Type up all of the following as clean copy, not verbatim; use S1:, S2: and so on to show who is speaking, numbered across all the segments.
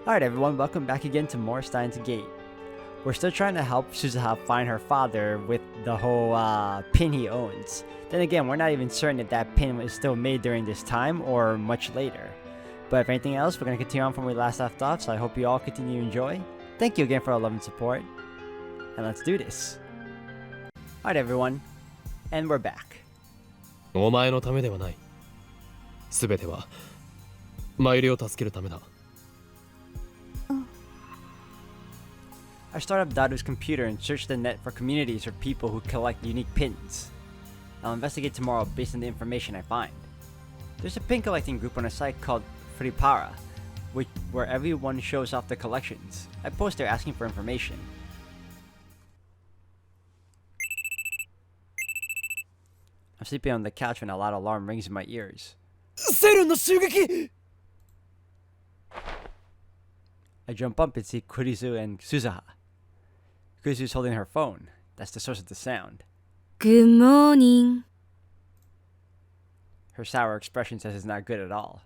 S1: Alright everyone, welcome back again to more Steins Gate. We're still trying to help Suzuha find her father with the whole pin he owns. Then again, we're not even certain if that pin was still made during this time or much later. But if anything else, we're going to continue on from where we last left off, so I hope you all continue to enjoy. Thank you again for all love and support. And let's do this. Alright everyone, and we're back.
S2: お前のためではない。すべてはマユリを助けるためだ。
S1: I start up Daru's computer and search the net for communities or people who collect unique pins. I'll investigate tomorrow based on the information I find. There's a pin collecting group on a site called Fripara, where everyone shows off their collections. I post there asking for information. I'm sleeping on the couch when a loud alarm rings in my ears.
S2: セルンの襲撃!
S1: I jump up and see Kurisu and Suzuha. Kurisu's holding her phone. That's the source of the sound.
S3: Good morning.
S1: Her sour expression says it's not good at all.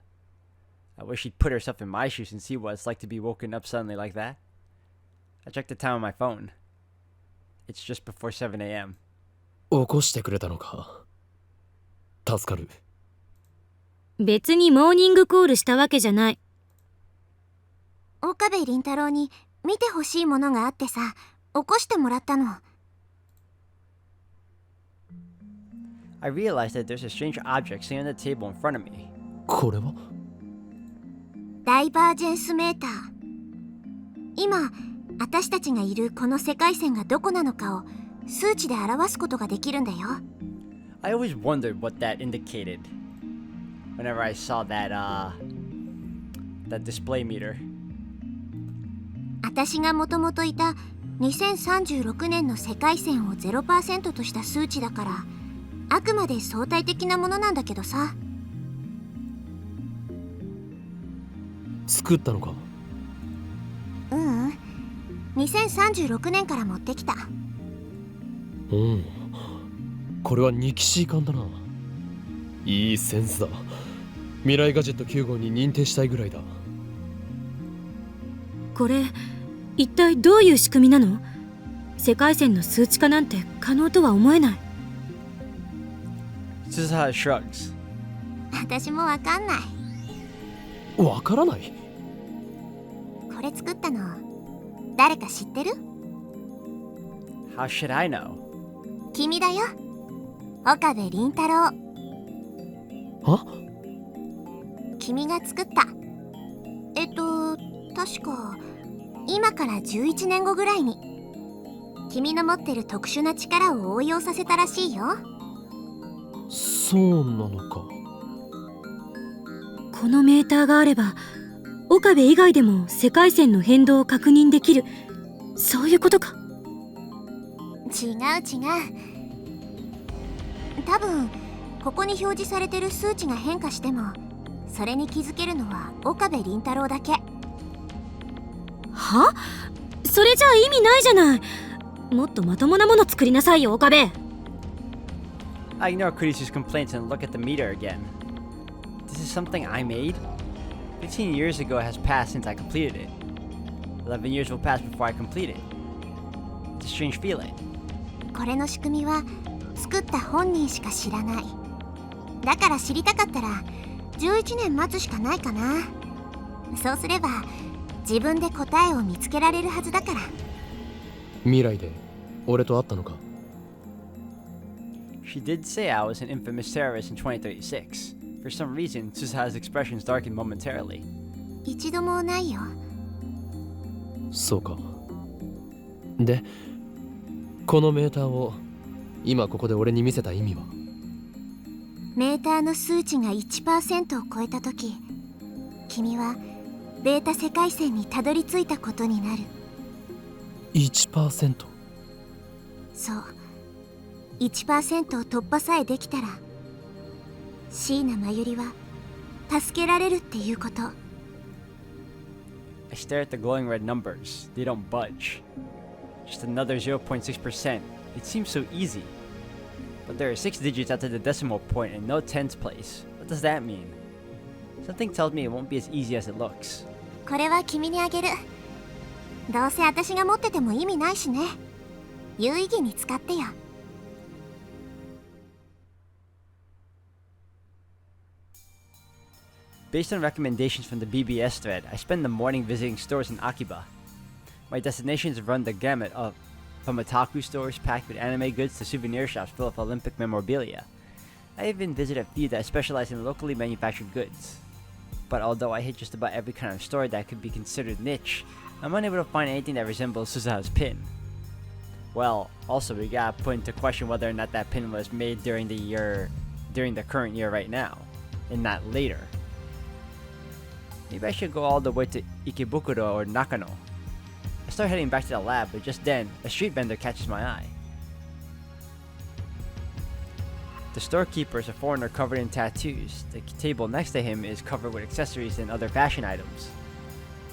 S1: I wish she'd put herself in my shoes and see what it's like to be woken up suddenly like that. I check the time on my phone. It's just before 7 a.m.
S2: 起こしてくれたのか。助かる。
S3: 別にモーニングコールしたわけじゃない。
S4: 岡部倫太郎に見てほしいものがあってさ、起こしてもらったの。
S1: I realized that there's a strange object sitting on the table in front of me.
S2: これは？
S4: ダイバージェンスメーター。今、私たちがいるこの世界線がどこなのかを数値で表すことができるんだよ。
S1: I always wondered what that indicated. Whenever I saw that display meter.
S4: 私がもともといた2036年の世界線を 0% とした数値だから、あくまで相対的なものなんだけどさ。
S2: 作ったのか？
S4: ううん、2036年から持ってきた。
S2: うん、これはニキシー缶だな。いいセンスだ。未来ガジェット9号に認定したいぐらいだ。
S3: これ一体どういう仕組みなの？世界線の数値化なんて可能とは思えない。
S1: Suzuha shrugs.
S4: 私もわかんない。
S2: わからない？
S4: これ作ったの誰か知ってる？
S1: How should I know?
S4: 君だよ、岡部倫太郎。
S2: は？
S4: 君が作った。確か今から11年後ぐらいに君の持ってる特殊な力を応用させたらしいよ。
S2: そうなのか。
S3: このメーターがあれば岡部以外でも世界線の変動を確認できる、そういうことか。
S4: 違う。多分ここに表示されてる数値が変化してもそれに気づけるのは岡部倫太郎だけ。
S3: は？それじゃあ意味ないじゃない。もっとまともなもの作りなさいよ、岡部。
S1: I ignore Kurisu's complaints and look at the meter again. This is something I made? 15 years ago has passed since I completed it. 11 years will pass before I complete it. It's a strange feeling.
S4: これの仕組みは作った本人しか知らない。だから知りたかったら11年待つしかないかな。そうすれば自分で答えを見つけられるはずだから。
S2: 未来で俺と会ったのか？
S1: She did say I was an infamous terrorist in 2036. For some reason, Suzuha's expressions darkened momentarily.
S4: 一度もないよ。
S2: そうか。で、このメーターを今ここで俺に見せた意味は？
S4: メーターの数値が 1% を超えた時、君はベータ世界線にたどり着いたことになる。
S2: 1%？
S4: そう、 1% を突破さえできたら椎名真由里は助けられるっていうこと。
S1: I stare at the glowing red numbers. They don't budge. Just another 0.6%. It seems so easy. But there are 6 digits after the decimal point and no tens place. What does that mean? Something tells me it won't be as easy as it looks.
S4: これは君にあげる。どうせ私が持ってても意味ないしね。有意義に使ってよ。
S1: Based on recommendations from the BBS thread, I spend the morning visiting stores in Akiba. My destinations run the gamut of from otaku stores packed with anime goods to souvenir shops full of Olympic memorabilia. I even visit a few that specialize in locally manufactured goods. But although I hit just about every kind of store that could be considered niche, I'm unable to find anything that resembles Suzuha's pin. Well, also we gotta put into question whether or not that pin was made during the current year right now, and not later. Maybe I should go all the way to Ikebukuro or Nakano. I start heading back to the lab, but just then, a street vendor catches my eye. The storekeeper is a foreigner covered in tattoos. The table next to him is covered with accessories and other fashion items.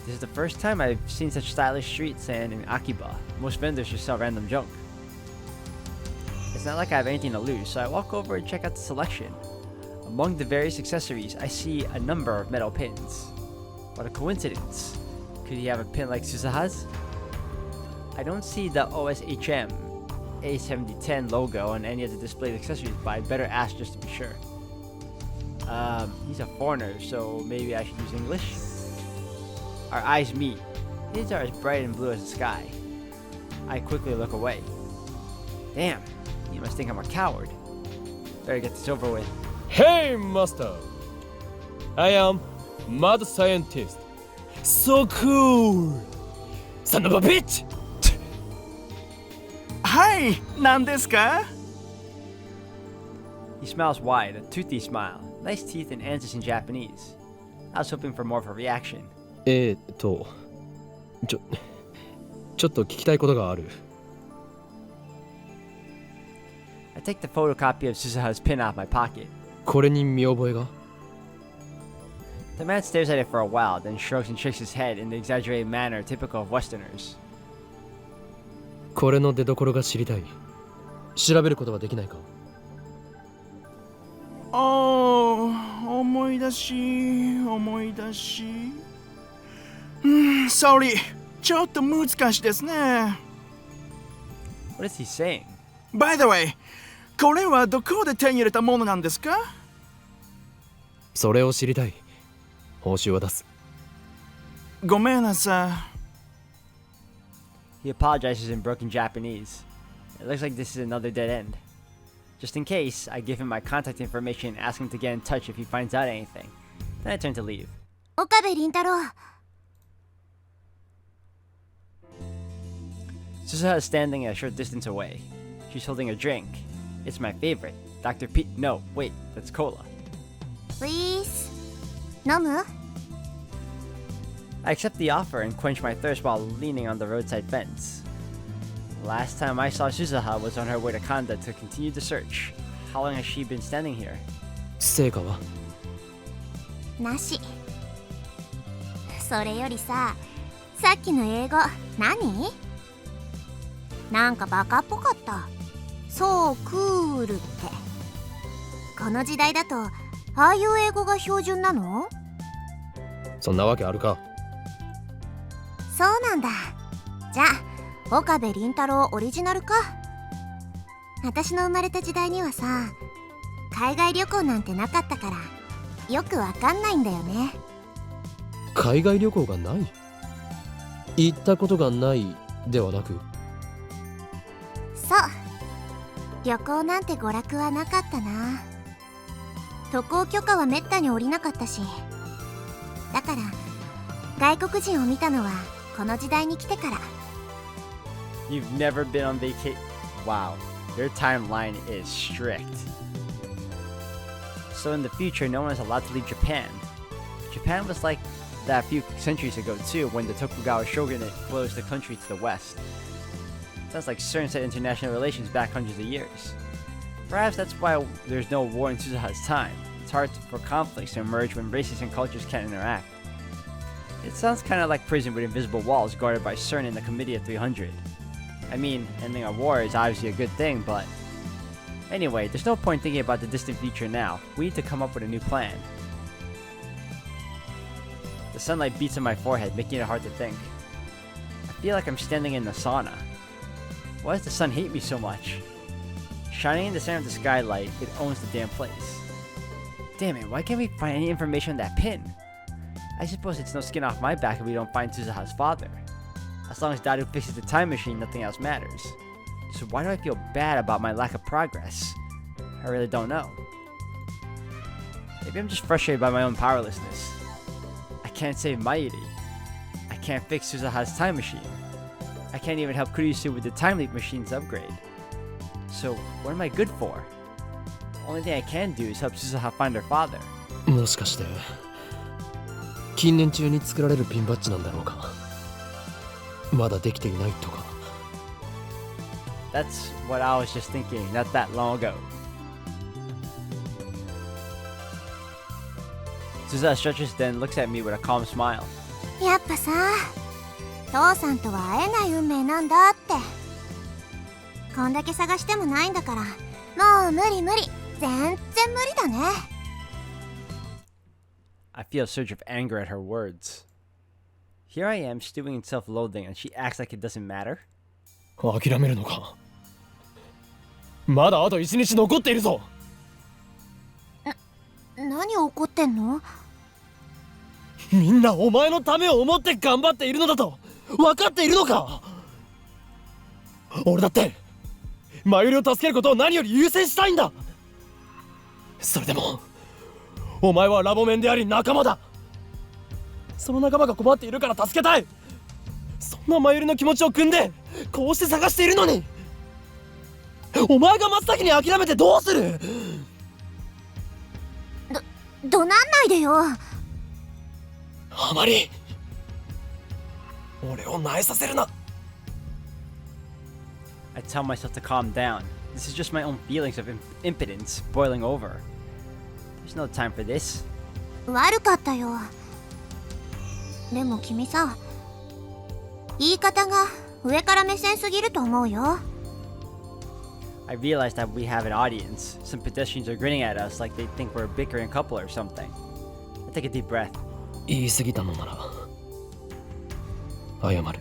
S1: This is the first time I've seen such stylish street stand in Akiba. Most vendors just sell random junk. It's not like I have anything to lose, so I walk over and check out the selection. Among the various accessories, I see a number of metal pins. What a coincidence. Could he have a pin like Suzuha's? I don't see the OSHM A7010 logo on any of the displayed accessories, but I better ask just to be sure. He's a foreigner, so maybe I should use English? Our eyes meet. His are as bright and blue as the sky. I quickly look away. Damn, he must think I'm a coward. Better get this over with.
S2: Hey, Master! I am Mad Scientist. So cool! Son of a bitch!
S5: はい、何ですか？
S1: He smiles wide, a toothy smile. Nice teeth and answers in Japanese. I was hoping for more of a reaction.
S2: ちょっと聞きたいことがある。
S1: I take the photocopy of Suzuha's pin out of my pocket.
S2: これに見覚えが？
S1: The man stares at it for a while, then shrugs and shakes his head in the exaggerated manner typical of Westerners.
S2: これの出所が知りたい。調べることはできないか？
S5: 思い出し。Sorry、ちょっと難しいですね。
S1: What is he saying?
S5: By the way、これはどこで手に入れたものなんですか？
S2: それを知りたい。報酬は出す。
S5: ごめんなさい。
S1: He apologizes in broken Japanese. It looks like this is another dead end. Just in case, I give him my contact information and ask him to get in touch if he finds out anything. Then I turn to leave.
S4: 岡部倫太郎。
S1: Suzuha is standing a short distance away. She's holding a drink. It's my favorite. Dr. P. No, wait, that's cola.
S4: Please。飲む？
S1: I accept the offer and quench my thirst while leaning on the roadside fence. Last time I saw Suzuha was on her way to Kanda to continue the search. How long has she been standing here?
S2: 成果は？
S4: なし。それよりさっきの英語何？なんかバカっぽかった。そうクールって。この時代だとああいう英語が標準なの？
S2: そんなわけあるか？
S4: そうなんだ。じゃあ岡部倫太郎オリジナルか。私の生まれた時代にはさ海外旅行なんてなかったからよくわかんないんだよね。
S2: 海外旅行がない？行ったことがないではなく？
S4: そう旅行なんて娯楽はなかったな。渡航許可はめったに下りなかったし、だから外国人を見たのはこの時代に来てから。
S1: You've never been on vacation? Wow, your timeline is strict. So in the future, no one is allowed to leave Japan. Japan was like that a few centuries ago too, when the Tokugawa shogunate closed the country to the west. Sounds like CERN set international relations back hundreds of years. Perhaps that's why there's no war in Suzuha's time. It's hard for conflicts to emerge when races and cultures can't interact. It sounds kind of like prison with invisible walls guarded by CERN and the Committee of 300. I mean, ending a war is obviously a good thing, but... Anyway, there's no point thinking about the distant future now. We need to come up with a new plan. The sunlight beats on my forehead, making it hard to think. I feel like I'm standing in the sauna. Why does the sun hate me so much? Shining in the center of the skylight, it owns the damn place. Damn it, why can't we find any information on that pin? I suppose it's no skin off my back if we don't find Suzuha's father. As long as Daru fixes the time machine, nothing else matters. So why do I feel bad about my lack of progress? I really don't know. Maybe I'm just frustrated by my own powerlessness. I can't save Mayuri. I can't fix Suzuha's time machine. I can't even help Kurisu with the time leap machine's upgrade. So what am I good for? The only thing I can do is help Suzuha find her father.
S2: もしかして近年中に作られるピンバッジなんだろうか。まだできていないとか。
S1: That's what I was just thinking not that long ago. Suzuha stretches, then looks at me with a calm smile.
S4: やっぱさ、父さんとは会えない運命なんだって。こんだけ探してもないんだから、もう無理無理、全然無理だね。
S1: I feel a surge of anger at her words. Here I am, stewing in self-loathing, and she acts like it doesn't matter?
S2: 諦めるのか。まだあと1日残っているぞ。
S4: 何怒ってんの？
S2: みんなお前のためを思って頑張っているのだと分かっているのか。俺だってマユリを助けることを何より優先したいんだ。それでもお前はラボメンであり仲間だ。その仲間が困っているから助けたい。そんなマユリの気持ちを汲んでこうして探しているのに、お前が真っ先に諦めてどうする。
S4: 怒鳴んないでよ。
S2: あまり俺を萎えさせるな。
S1: I tell myself to calm down. This is just my own feelings of impotence boiling over. There's no time for this.
S4: 悪かったよ。でも君さ、言い方が上から目線すぎると思うよ。
S1: I realize that we have an audience. Some pedestrians are grinning at us like they think we're a bickering couple or something. I take a deep breath.
S2: 言い過ぎたのなら謝る。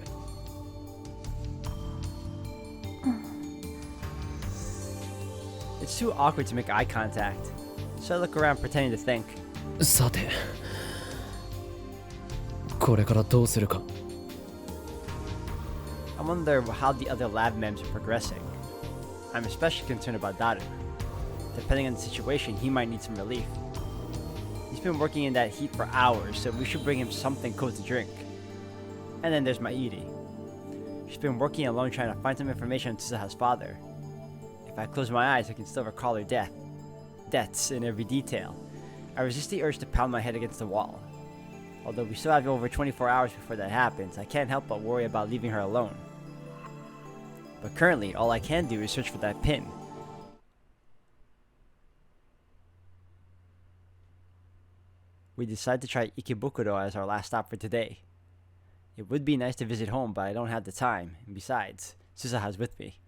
S1: It's too awkward to make eye contact, so I look around pretending to think.
S2: さてこれからどうするか。
S1: I wonder how the other lab members are progressing. I'm especially concerned about Daru. Depending on the situation, he might need some relief. He's been working in that heat for hours, so we should bring him something cold to drink. And then there's Mayuri. She's been working alone trying to find some information on Suzuha's father. If I close my eyes, I can still recall her deaths in every detail. I resist the urge to pound my head against the wall. Although we still have over 24 hours before that happens, I can't help but worry about leaving her alone. But currently, all I can do is search for that pin. We decide to try Ikebukuro as our last stop for today. It would be nice to visit home, but I don't have the time, and besides, Suzuha's with me.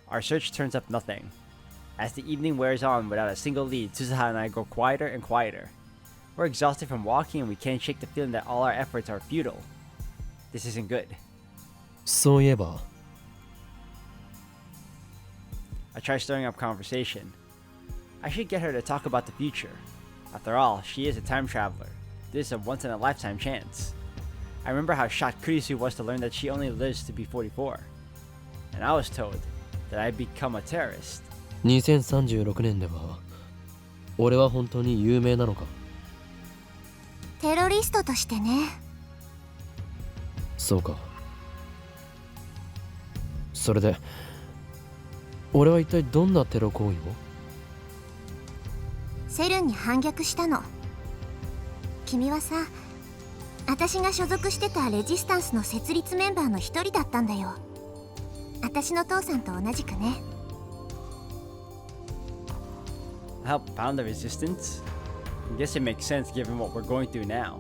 S1: Our search turns up nothing. As the evening wears on without a single lead, Suzuha and I grow quieter and quieter. We're exhausted from walking and we can't shake the feeling that all our efforts are futile. This isn't good.
S2: そういえば
S1: I try stirring up conversation. I should get her to talk about the future. After all, she is a time traveler. This is a once-in-a-lifetime chance. I remember how shocked Kurisu was to learn that she only lives to be 44. And I was told that I'd become a terrorist.
S2: 2036年では俺は本当に有名なのか。
S4: テロリストとしてね。
S2: そうか。それで俺は一体どんなテロ行為を。
S4: セルンに反逆したの。君はさ、私が所属してたレジスタンスの設立メンバーの一人だったんだよ。私の父さんと同じくね。
S1: Help found the resistance? I guess it makes sense given what we're going through now.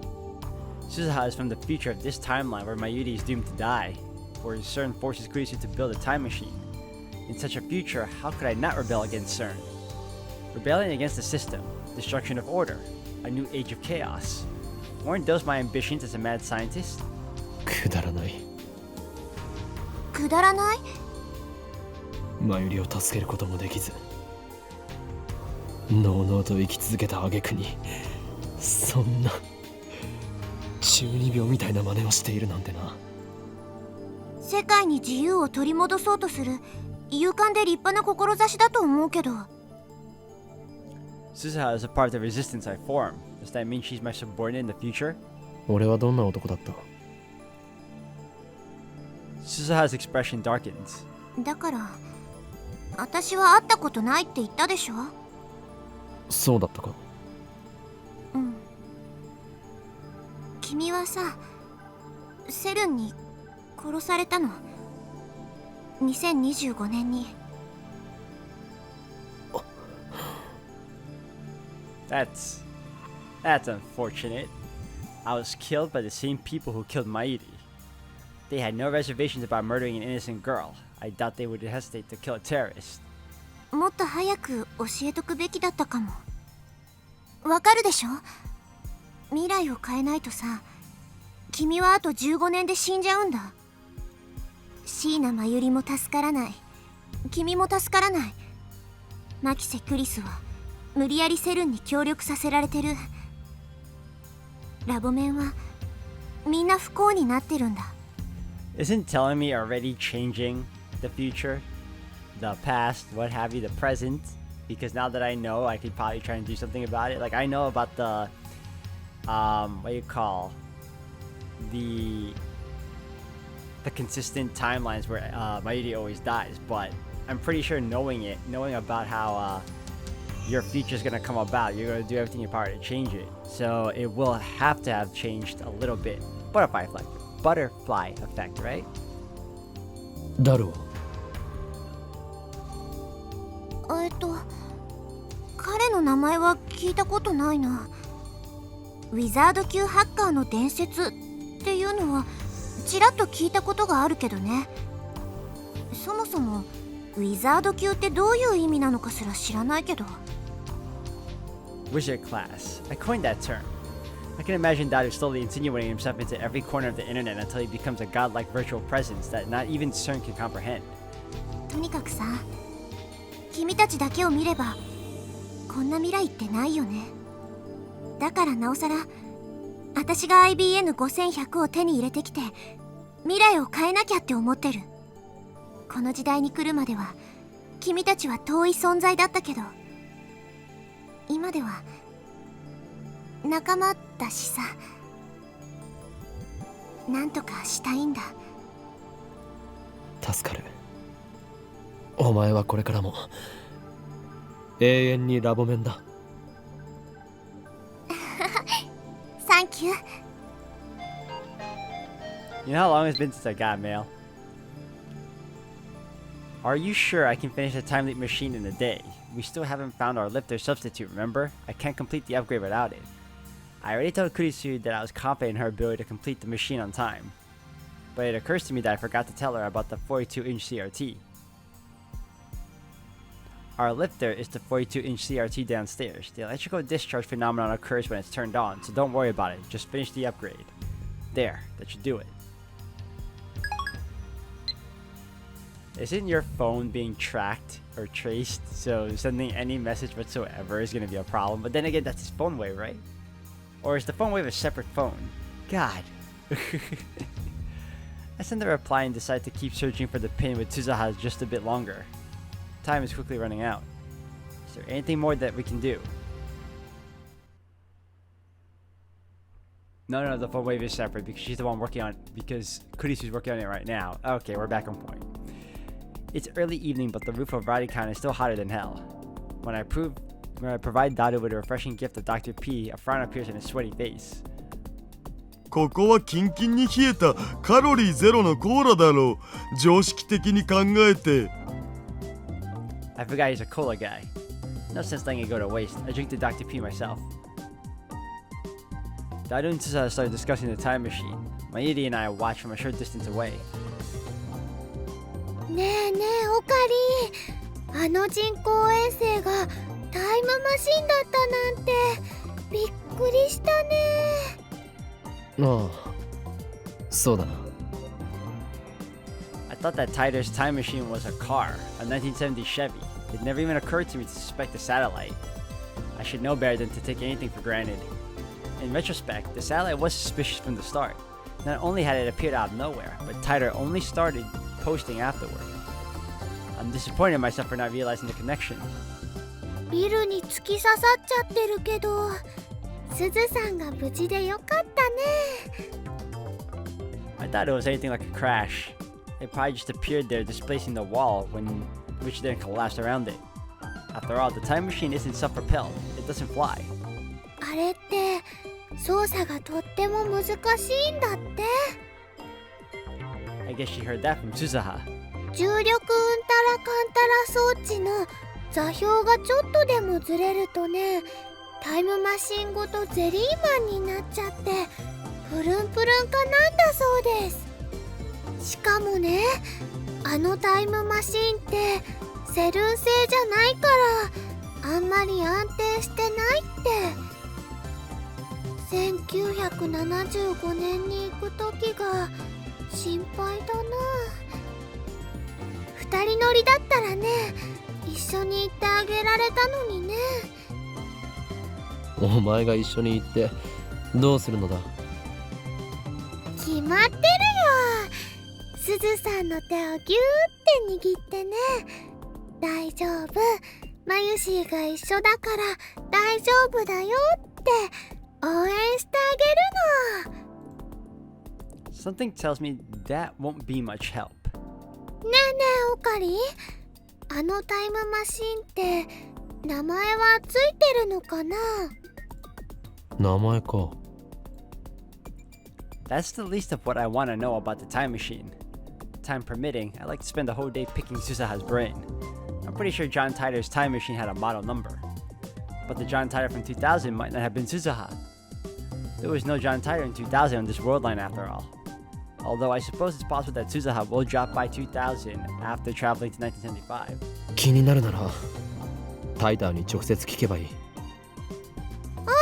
S1: Suzuha is from the future of this timeline where Mayuri is doomed to die, where CERN forces Kurisu to build a time machine. In such a future, how could I not rebel against CERN? Rebellion against the system, destruction of order. a new age of chaos. Weren't those my ambitions as a mad scientist?
S2: くだらない。
S4: くだらない？
S2: マユリを助けることもできず、のうのうと生き続けた挙句に、そんな中二病みたいな真似をしているなんてな。
S4: 世界に自由を取り戻そうとする勇敢で立派な志だと思うけど。
S1: Suzuha is a part of the resistance I formed. Does that mean she's my subordinate in the future?
S2: 俺はどんな男だった？
S1: Suzuha's expression darkens.
S4: だから私は会ったことないって言ったでしょ。
S2: そうだったか。
S4: うん。君はさ、セルンに殺されたの。2025年に。
S1: That's unfortunate. I was killed by the same people who killed Mairi. They had no reservations about murdering an innocent girl. I doubt they would hesitate to kill a terrorist.
S4: もっと早く教えとくべきだったかも。わかるでしょ？未来を変えないとさ、君はあと15年で死んじゃうんだ。椎名真由里も助からない。君も助からない。牧瀬クリスは無理やりセルンに協力させられてる。ラボメンはみんな不幸になってるんだ。
S1: Isn't telling me already changing the future, the past, what have you, the present? Because now that I know, I could probably try and do something about it. Like, I know about the, what do you call, the consistent timelines where Mairi always dies, but I'm pretty sure knowing about how your future is gonna come about, you're gonna do everything in your power to change it. So it will have to have changed a little bit. Butterfly effect, right?
S2: だろう。
S4: 彼の名前は聞いたことないな。ウィザード級ハッカーの伝説っていうのはちらっと聞いたことがあるけどね。そもそもウィザード級ってどういう意味なのかすら知らないけど。
S1: Wizard class. I coined that term. I can imagine Dadu slowly insinuating himself into every corner of the internet until he becomes a godlike virtual presence that not even CERN can comprehend.
S4: とにかくさ、君たちだけを見ればこんな未来ってないよね。だからなおさら私が IBN5100 を手に入れてきて未来を変えなきゃって思ってる。この時代に来るまでは君たちは遠い存在だったけど、今では仲間だしさ、なんとかしたいんだ。
S2: 助かる。お前はこれからも永遠にラボメンだ。
S4: サンキュー。
S1: You know how long it's been since I got mail? Are you sure I can finish the time leap machine in a day? We still haven't found our lifter substitute, remember? I can't complete the upgrade without it. I already told Kurisu that I was confident in her ability to complete the machine on time. But it occurs to me that I forgot to tell her about the 42-inch CRT. Our lifter is the 42-inch CRT downstairs. The electrical discharge phenomenon occurs when it's turned on, so don't worry about it. Just finish the upgrade. There, that should do it. Isn't your phone being tracked or traced? So sending any message whatsoever is going to be a problem. But then again, that's his phone wave, right? Or is the phone wave a separate phone? God. I send a reply and decide to keep searching for the pin with Suzuha just a bit longer. Time is quickly running out. Is there anything more that we can do? No, the phone wave is separate because she's the one working on it, because Kurisu's working on it right now. Okay, we're back on point. It's early evening, but the roof of Radican is still hotter than hell. When I provide Dadu with a refreshing gift of Dr. P, a frown appears on his sweaty face.
S6: ここはキンキンに冷えたカロリーゼロのコーラだろう。常識的に考えて。
S1: I forgot he's a cola guy. No sense letting it go to waste. I drink the Dr. P myself. Dadu and Suzuha started discussing the time machine. Mairi and I watched from a short distance away.
S4: ねえねえオカリー、あの人工衛星がタイムマシンだったなんてびっくりしたね。
S2: ああ、そうだな。
S1: I thought that Tider's time machine was a car, a 1970 Chevy. It never even occurred to me to suspect a satellite. I should know better than to take anything for granted. In retrospect, the satellite was suspicious from the start. Not only had it appeared out of nowhere, but Tider only started posting afterward. I'm disappointed in myself for not realizing the connection.
S4: ビルに突き刺さっちゃってるけど、すずさんが無事でよかったね。
S1: I thought it was anything like a crash. It probably just appeared there displacing the wall which then collapsed around it. After all, the time machine isn't self-propelled. It doesn't fly.
S4: あれって操作がとっても難しいんだって。
S1: I guess she heard that from Suzuha.
S4: 重力うんたらかんたら装置の座標がちょっとでもずれるとね、タイムマシンごとゼリーマンになっちゃってプルンプルンかなんだそうです。しかもね、あのタイムマシンってセルン製じゃないからあんまり安定してないって。1975年に行く時が心配だな。二人乗りだったらね、一緒に行ってあげられたのにね。
S2: お前が一緒に行ってどうするのだ。
S4: 決まってるよ。すずさんの手をギューって握ってね。大丈夫、マユシーが一緒だから大丈夫だよって応援してあげるの。
S1: Something tells me that won't be much help.
S4: ねえねえオカリ、あのタイムマシンって名前はついてるのかな。
S2: 名前か。
S1: That's the least of what I want to know about the time machine. Time permitting, I'd like to spend the whole day picking Suzuha's brain. I'm pretty sure John Tider's time machine had a model number. But the John Tider from 2000 might not have been Suzuha. There was no John Tider in 2000 on this world line after all. Although I suppose it's possible that Suzuha will drop by 2000 after traveling to 1975.
S2: 気になるならタイターに直接聞けばいい。
S4: ああ、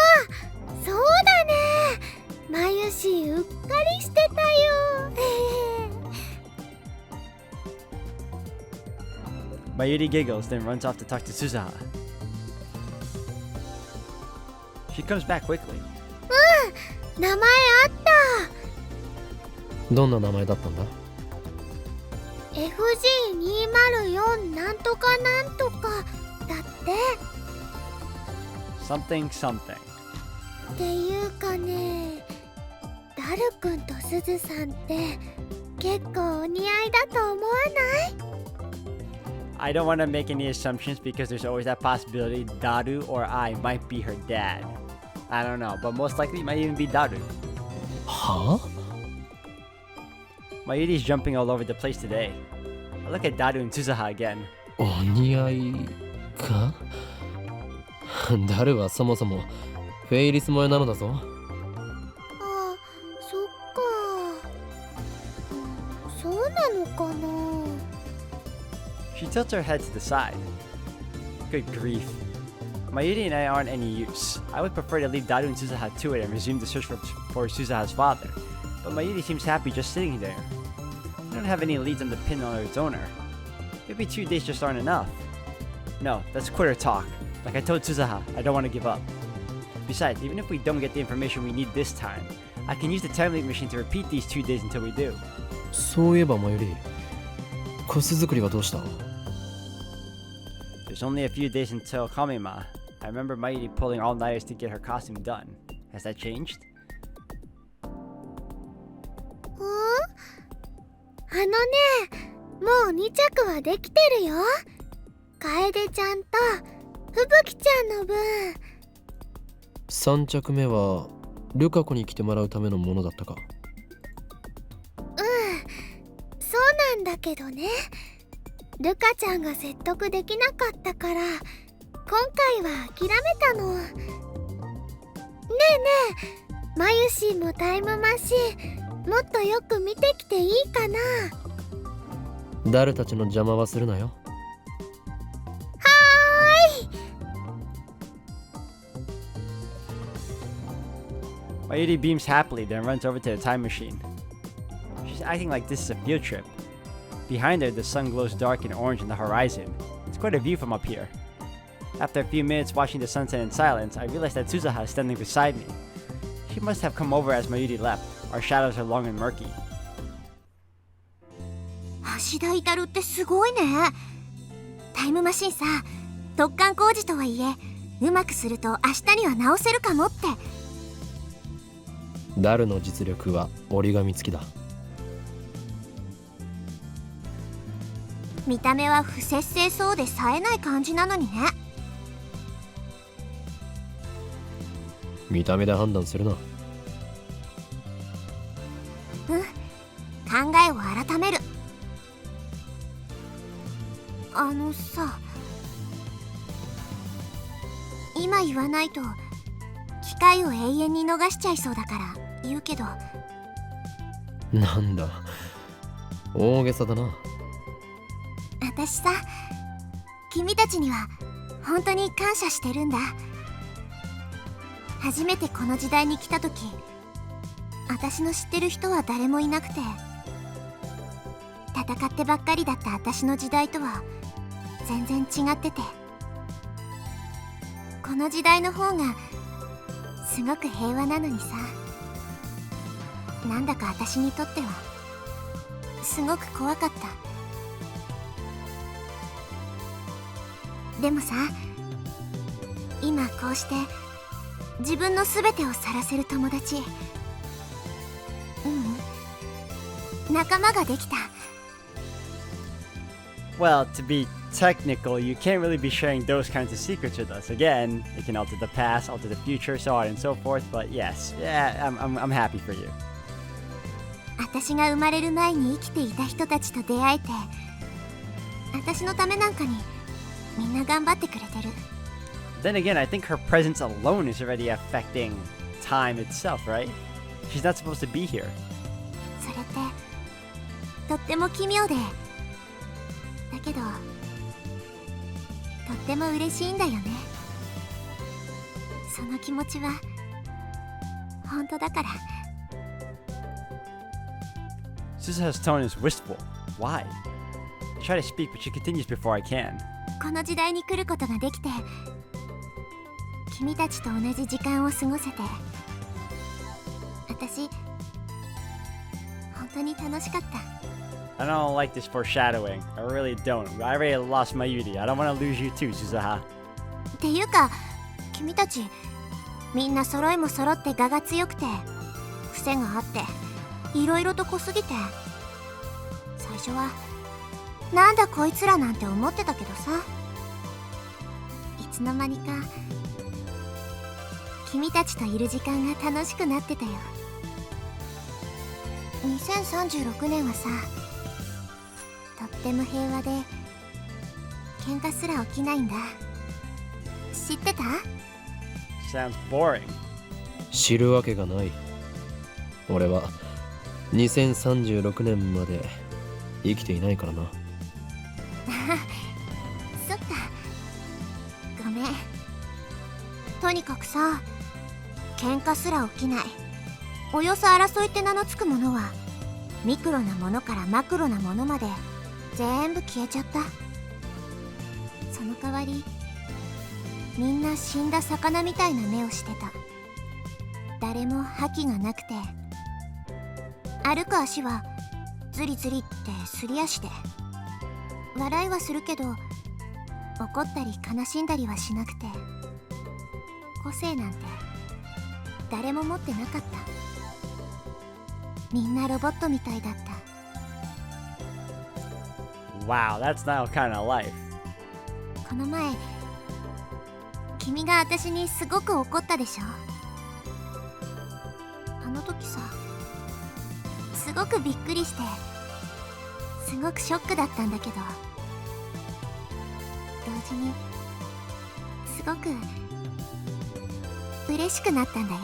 S4: そうだね。マユシうっかりしてたよ。
S1: Mayuri giggles, then runs off to talk to Suzuha. She comes back quickly.
S4: 名前あった。
S2: どんな名前だったんだ。
S4: FG204 なんとかなんとかだって。
S1: Something something.
S4: っていうかね、ダルくんとすずさんって結構お似合いだと思わない？
S1: I don't want to make any assumptions because there's always that possibility Daru or I might be her dad. I don't know, but most likely it might even be Daru.
S2: はあ？
S1: Mayuri's jumping all over the place today. I look at Daru and Suzuha again.
S2: お似合いか？ダルはそもそもフェイリス萌えなのだぞ。
S4: あ、そっか。そうなのかな。
S1: She tilts her head to the side. Good grief. Mayuri and I aren't any use. I would prefer to leave Daru and Suzuha to it and resume the search for Suzuha's father. But Mayuri seems happy just sitting there. We don't have any leads on the pin or its owner. Maybe 2 days just aren't enough. No, that's quitter talk. Like I told Suzuha, I don't want to give up. Besides, even if we don't get the information we need this time, I can use the time leap machine to repeat these 2 days until we do.
S2: そういえばマユリ、コス作りはどうした？
S1: There's only a few days until Kamima. I remember Mayuri pulling all-nighters to get her costume done. Has that changed?
S4: あのね、もう2着はできてるよ。楓ちゃんと吹雪ちゃんの分。
S2: 3着目はルカ子に着てもらうためのものだったか。
S4: そうなんだけどね、ルカちゃんが説得できなかったから今回は諦めたの。ねえねえ、マユシーもタイムマシンもっとよく見てきていいかな。
S2: ダルたちの邪魔はするなよ。
S4: はーい。
S1: Mayuri beams happily, then runs over to the time machine. She's acting like this is a field trip. Behind her, the sun glows dark and orange in the horizon. It's quite a view from up here. After a few minutes watching the sunset in silence, I realized that Suzuha is standing beside me. She must have come over as Mayuri left. Our shadows are long and murky.
S4: 橋田至ってすごいね。タイムマシンさ、突貫工事とはいえうまくすると明日には直せるかもって。
S2: ダルの実力は折り紙付きだ。
S4: 見た目は不摂生そうで冴えない感じなのにね。
S2: 見た目で判断するな。
S4: うん、考えを改める。あのさ、今言わないと機会を永遠に逃しちゃいそうだから言うけど。
S2: なんだ、大げさだな。
S4: 私さ、君たちには本当に感謝してるんだ。初めてこの時代に来た時、私の知ってる人は誰もいなくて、戦ってばっかりだった私の時代とは全然違ってて、この時代の方がすごく平和なのにさ、なんだか私にとってはすごく怖かった。でもさ、今こうして自分の全てを晒せる友達、仲間ができた。
S1: Well, to be technical, you can't really be sharing those kinds of secrets with us. Again, it can alter the past, alter the future, so on and so forth. But yes, yeah, I'm happy for you.
S4: 私が生まれる前に生きていた人たちと出会えて、私のためなんかにみんな頑張ってくれてる。
S1: Then again, I think her presence alone is already affecting time itself, right? She's not supposed to be here.
S4: それってとっても奇妙で、だけどとっても嬉しいんだよね。その気持ちは本当だから。
S1: Suzuha's tone is wistful. Why? I try to speak, but she continues before I can.
S4: この時代に来ることができて、君たちと同じ時間を過ごせて、私本当に楽しかった。
S1: I don't like this foreshadowing. I really don't. I already lost my Yuri. I don't want to lose you too, Suzuha.
S4: っていうか、君たちみんな揃いも揃って我が強くて、癖があっていろいろと濃すぎて、最初はなんだこいつらなんて思ってたけどさ、いつの間にか君たちといる時間が楽しくなってたよ。2036年はさ、とっても平和で喧嘩すら起きないんだ。知ってた？
S1: Sounds boring.
S2: 知るわけがない。俺は2036年まで生きていないからな。
S4: そっか、ごめん。とにかくさ、喧嘩すら起きない、およそ争いって名のつくものはミクロなものからマクロなものまで全部消えちゃった。その代わりみんな死んだ魚みたいな目をしてた。誰も覇気がなくて、歩く足はズリズリってすり足で、笑いはするけど怒ったり悲しんだりはしなくて、個性なんて誰も持ってなかった。みんなロボットみたいだった。
S1: Wow, that's not kind of life.
S4: この前君が私にすごく怒ったでしょ。あの時さ、すごくびっくりしてすごくショックだったんだけど、同時にすごく嬉しくなったんだよ。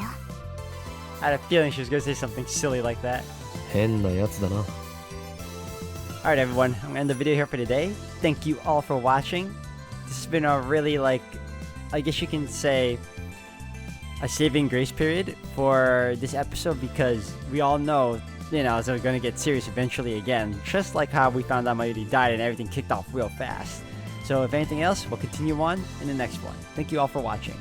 S1: I had a feeling she was going to say something silly like that.
S2: 変なやつだな。
S1: Alright everyone, I'm going to end the video here for today. Thank you all for watching. This has been a really, I guess you can say, a saving grace period for this episode because we all know, so we're gonna get serious eventually again. Just like how we found out Mayuri died and everything kicked off real fast. So if anything else, we'll continue on in the next one. Thank you all for watching.